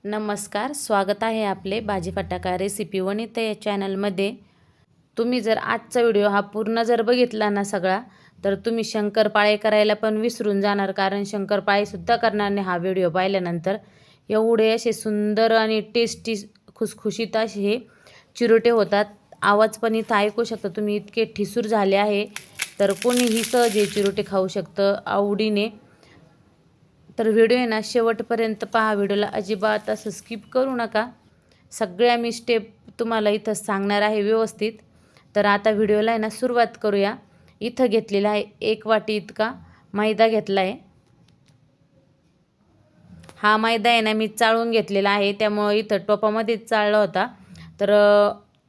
नमस्कार, स्वागत आहे आपले भाजी फटाका रेसिपी वनिता या चॅनलमध्ये। तुम्ही जर आजचा व्हिडिओ हा पूर्ण जर बघितला ना सगळा, तर तुम्ही शंकरपाळे करायला पण विसरून जाणार, कारण शंकरपाळे सुद्धा करणार नाही हा व्हिडिओ पाहिल्यानंतर। एवढे असे सुंदर आणि टेस्टी खुसखुशीत असे हे चिरोटे होतात। आवाज पण इथं ऐकू शकता तुम्ही, इतके ठिसूर झाले आहे, तर कोणीही सहज हे चिरोटे खाऊ शकतं आवडीने। तर व्हिडिओ आहे ना शेवटपर्यंत पहा, व्हिडिओला अजिबात असं स्किप करू नका। सगळ्या मी स्टेप तुम्हाला इथं सांगणार आहे व्यवस्थित। तर आता व्हिडिओला आहे ना सुरुवात करूया। इथं घेतलेला आहे 1 वाटी इतका मैदा घेतला आहे। हा मैदा आहे ना मी चाळून घेतलेला आहे, त्यामुळे इथं टोपामध्येच चाळला होता। तर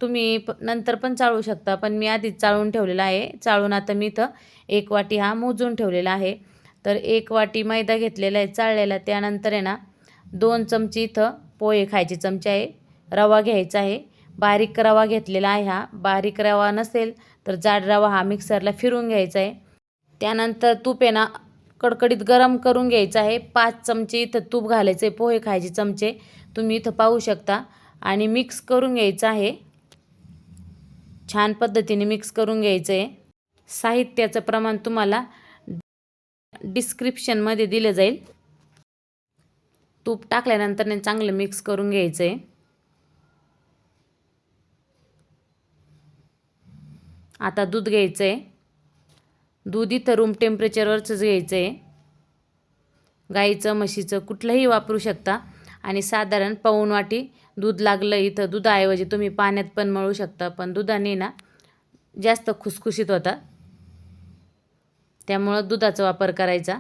तुम्ही नंतर पण चाळू शकता, पण मी आधीच चाळून ठेवलेला आहे। चाळून आता मी इथं 1 वाटी हा मोजून ठेवलेला आहे। तर 1 वाटी मैदा घेतलेला आहे चाळलेला। त्यानंतर आहे ना 2 चमचे इथं पोहे खायचे चमचे आहे रवा घ्यायचा आहे। बारीक रवा घेतलेला आहे। हा बारीक रवा नसेल तर जाड रवा हा मिक्सरला फिरून घ्यायचा आहे। त्यानंतर तूप आहे ना कडकडीत गरम करून घ्यायचं आहे। 5 चमचे इथं तूप घालायचे, पोहे खायचे चमचे तुम्ही इथं पाहू शकता, आणि मिक्स करून घ्यायचं आहे। छान पद्धतीने मिक्स करून घ्यायचं आहे। साहित्याचं प्रमाण तुम्हाला डिस्क्रिप्शनमध्ये दिलं जाईल। तूप टाकल्यानंतर चांगलं मिक्स करून घ्यायचं आहे। आता दूध घ्यायचं आहे। दूध इथं रूम टेम्परेचरवरच घ्यायचं आहे। गाईचं म्हशीचं कुठलंही वापरू शकता। आणि साधारण पाऊण वाटी दूध लागलं इथं। दुधाऐवजी तुम्ही पाण्यात पण मळू शकता, पण दुधाने ना जास्त खुसखुशीत होता, त्यामुळं दुधाचा वापर करायचा।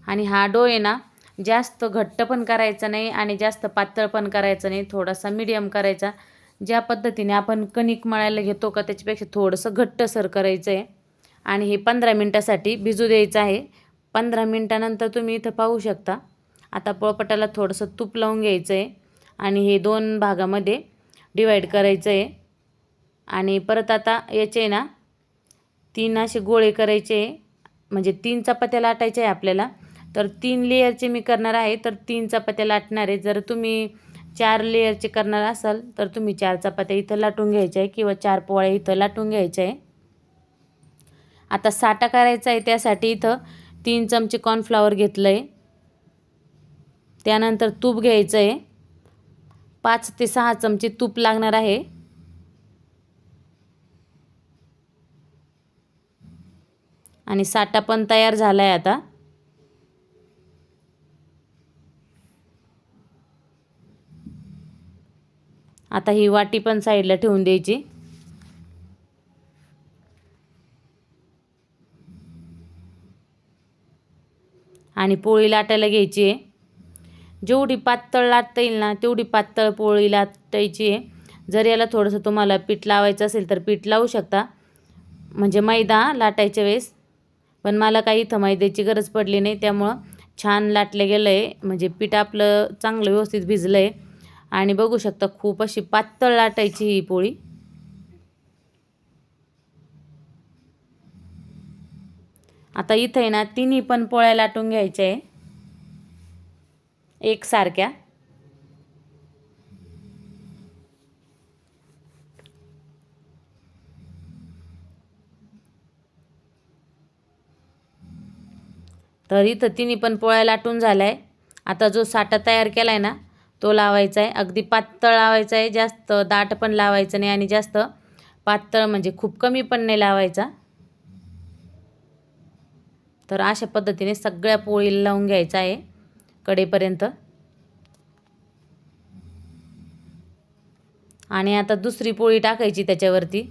आणि हा डो आहे ना जास्त घट्ट पण करायचा नाही आणि जास्त पातळ पण करायचा नाही, थोडासा मीडियम करायचा। ज्या पद्धतीने आपण कणिक मळायला घेतो का त्याच्यापेक्षा थोडंसं घट्टसर करायचं आहे। आणि हे 15 मिनिटासाठी भिजू द्यायचं आहे। 15 मिनिटानंतर तुम्ही इथं पाहू शकता, आता पोळपाटाला थोडंसं तूप लावून घ्यायचं आहे आणि हे 2 भागामध्ये डिवाईड करायचं आहे। आणि परत आता याचे ना 3 असे गोळे करायचे, म्हणजे 3 चपात्या लाटायच्या आहे आपल्याला। तर 3 लेयरचे मी करणार आहे, तर 3 चपात्या लाटणार आहे। जर तुम्ही 4 लेयरचे करणार असाल तर तुम्ही 4 चपात्या इथं लाटून घ्यायच्या आहे किंवा 4 पोळ्या इथं लाटून घ्यायच्या आहे। आता साठा करायचा आहे, त्यासाठी इथं 3 चमचे कॉर्नफ्लॉवर घेतलं आहे। त्यानंतर तूप घ्यायचं आहे, 5 ते 6 चमचे तूप लागणार आहे। आणि साठा पण तयार झाला आहे आता। आता ही वाटी पण साईडला ठेवून द्यायची। आणि पोळी लाटायला घ्यायची आहे। जेवढी पातळ लाटता येईल ना तेवढी पातळ पोळी लाटायची आहे। जर याला थोडंसं तुम्हाला पीठ लावायचं असेल तर पीठ लावू शकता, म्हणजे मैदा लाटायच्या वेळेस। पण मला काही इथं मैद्याची गरज पडली नाही, त्यामुळं छान लाटलं गेलं आहे, म्हणजे पीठ आपलं चांगलं व्यवस्थित भिजलं आहे। आणि बघू शकता खूप अशी पातळ लाटायची ही पोळी। आता इथं आहे ना तिन्ही पण पोळ्या लाटून घ्यायच्या आहे एकसारख्या। तर इथं तिन्ही पण पोळ्या लाटून झाल्या आहे। आता जो साठा तयार केला आहे ना तो लावायचा आहे। अगदी पातळ लावायचा आहे, जास्त दाट पण लावायचं नाही आणि जास्त पातळ म्हणजे खूप कमी पण नाही लावायचा। तर अशा पद्धतीने सगळ्या पोळी लावून घ्यायचा आहे कडेपर्यंत। आणि आता दुसरी पोळी टाकायची त्याच्यावरती।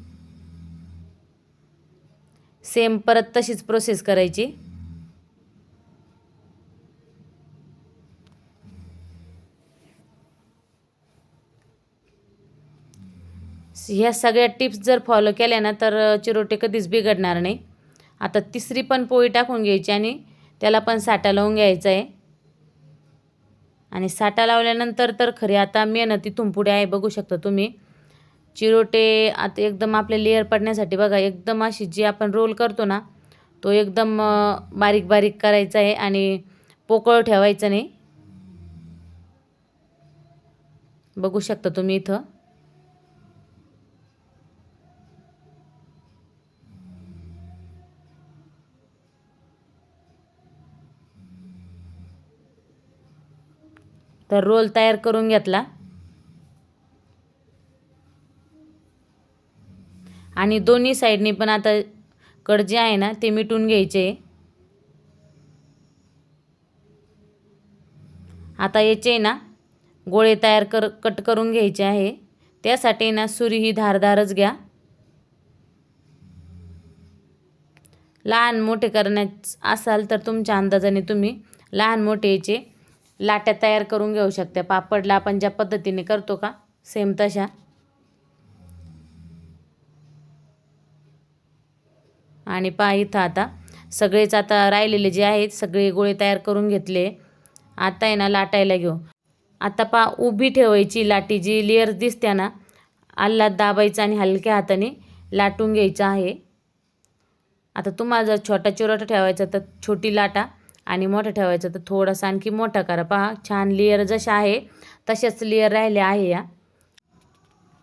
सेम परत तशीच प्रोसेस करायची। ह्या सगळ्या टिप्स जर फॉलो केल्या ना तर चिरोटे कधीच बिघडणार नाही। आता तिसरी पण पोळी टाकून घ्यायची आणि त्याला पण साठा लावून घ्यायचा आहे। आणि साठा लावल्यानंतर तर खरी आता मेहनत इथून पुढे आहे। बघू शकता तुम्ही चिरोटे आता एकदम आपले लेअर पडण्यासाठी बघा, एकदम अशी जी आपण रोल करतो ना तो एकदम बारीक बारीक करायचा आहे आणि पोकळ ठेवायचं नाही। बघू शकता तुम्ही इथं. तर रोल तयार करून घेतला आणि दोन्ही साईडनी पण आता कड जे आहे ना ते मिटून घ्यायचे. आता याचे ना गोळे कट करून घ्यायचे आहे. त्यासाठी ना सुरी ही धारदारच घ्या. लहान मोठे करण्याच असाल तर तुमच्या अंदाजाने तुम्ही लहान मोठे याचे लाट्या तयार करून घेऊ शकता. पापडला आपण ज्या पद्धतीने करतो का सेम तशा. आणि पहा इथं आता सगळेच आता राहिलेले जे आहेत सगळे गोळे तयार करून घेतले. आता आहे ना लाटायला घेऊ. आता पहा उभी ठेवायची लाटी, जी लेयर दिसते ना आल्लाद दाबायचं आणि हलक्या हाताने लाटून घ्यायचं आहे. आता तुम्हाला जर छोटा चिरोटा ठेवायचा तर छोटी लाटा आणि मोठा ठेवायचा तर थोडासा आणखी मोठा करा. पहा छान लेयर जशा आहे तशाच लेयर राहिले आहे या.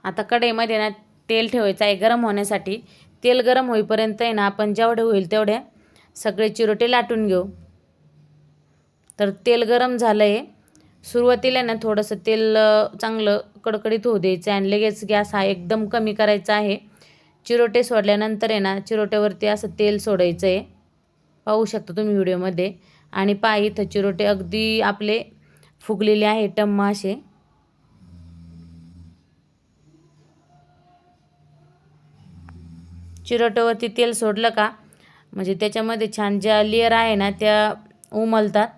आता कढईमध्ये ना तेल ठेवायचं आहे गरम होण्यासाठी. तेल गरम होईपर्यंत आहे ना आपण जेवढे होईल तेवढ्या सगळे चिरोटे लाटून घेऊ. तर तेल गरम झालं आहे. सुरुवातीला ना थोडंसं तेल चांगलं कडकडीत होऊ द्यायचं आणि लगेच गॅस हा एकदम कमी करायचा आहे. चिरोटे सोडल्यानंतर आहे ना चिरोट्यावरती असं तेल सोडायचं आहे. पाहू शकता तुम्ही व्हिडिओमध्ये. आणि पहा इथं चिरोटे अगदी आपले फुगलेले आहे टम्म असे. चिरोट्यावरती तेल सोडलं का म्हणजे त्याच्यामध्ये छान ज्या लेयर आहे ना त्या उमलतात.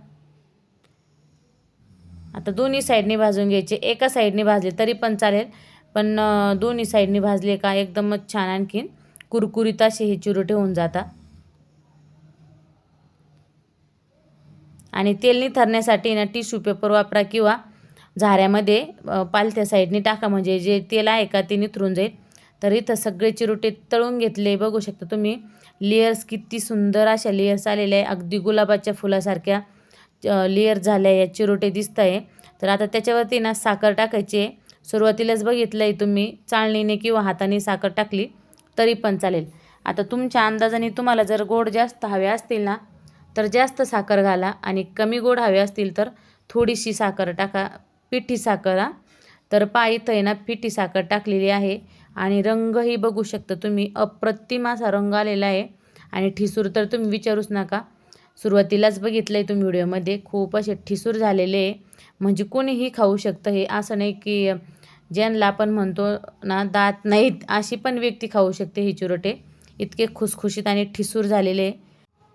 आता दोन्ही साईडनी भाजून घ्यायचे. एका साईडनी भाजले तरी पण चालेल, पण दोन्ही साईडनी भाजले का एकदमच छान आणखीन कुरकुरीत असे हे चिरोटे होऊन जातात. आणि तेल निथरण्यासाठी ना टिश्यू पेपर वापरा किंवा झाऱ्यामध्ये पालथ्या साईडनी टाका, म्हणजे जे तेल आहे का ते निथरून जाईल. तर इथं सगळे चिरोटे तळून घेतले. बघू शकता तुम्ही लेयर्स किती सुंदर अशा लेयर्स आलेल्या आहे. अगदी गुलाबाच्या फुलासारख्या लेयर झाल्या या चिरोटे दिसत आहे. तर आता त्याच्यावरती ना साखर टाकायची आहे. सुरुवातीलाच बघितलं आहे तुम्ही चाळणीने किंवा हाताने साखर टाकली तरी पण चालेल. आता तुमच्या अंदाजाने तुम्हाला जर गोड जास्त हवे असतील ना तर जास्त साखर घाला आणि कमी गोड हवे असतील तर थोडीशी साखर टाका, पिठी साखर. तर पहा इथं आहे ना पिठी साखर टाकलेली आहे आणि रंगही बघू शकता तुम्ही अप्रतिम असा रंग आलेला आहे. आणि ठिसूर तर तुम्ही विचारूच नका. सुरुवातीलाच बघितलं आहे तुम्ही व्हिडिओमध्ये खूप असे ठिसूर झालेले आहे. म्हणजे कोणीही खाऊ शकतं हे, असं नाही की ज्यांना आपण म्हणतो ना दात नाहीत अशी पण व्यक्ती खाऊ शकते हे चिरोटे. इतके खुसखुशीत आणि ठिसूर झालेले.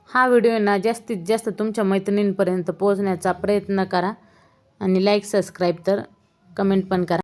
हा व्हिडिओ ना जास्तीत जास्त तुमच्या मैत्रिणींपर्यंत पोहोचण्याचा प्रयत्न करा आणि लाईक सबस्क्राईब तर कमेंट पण करा.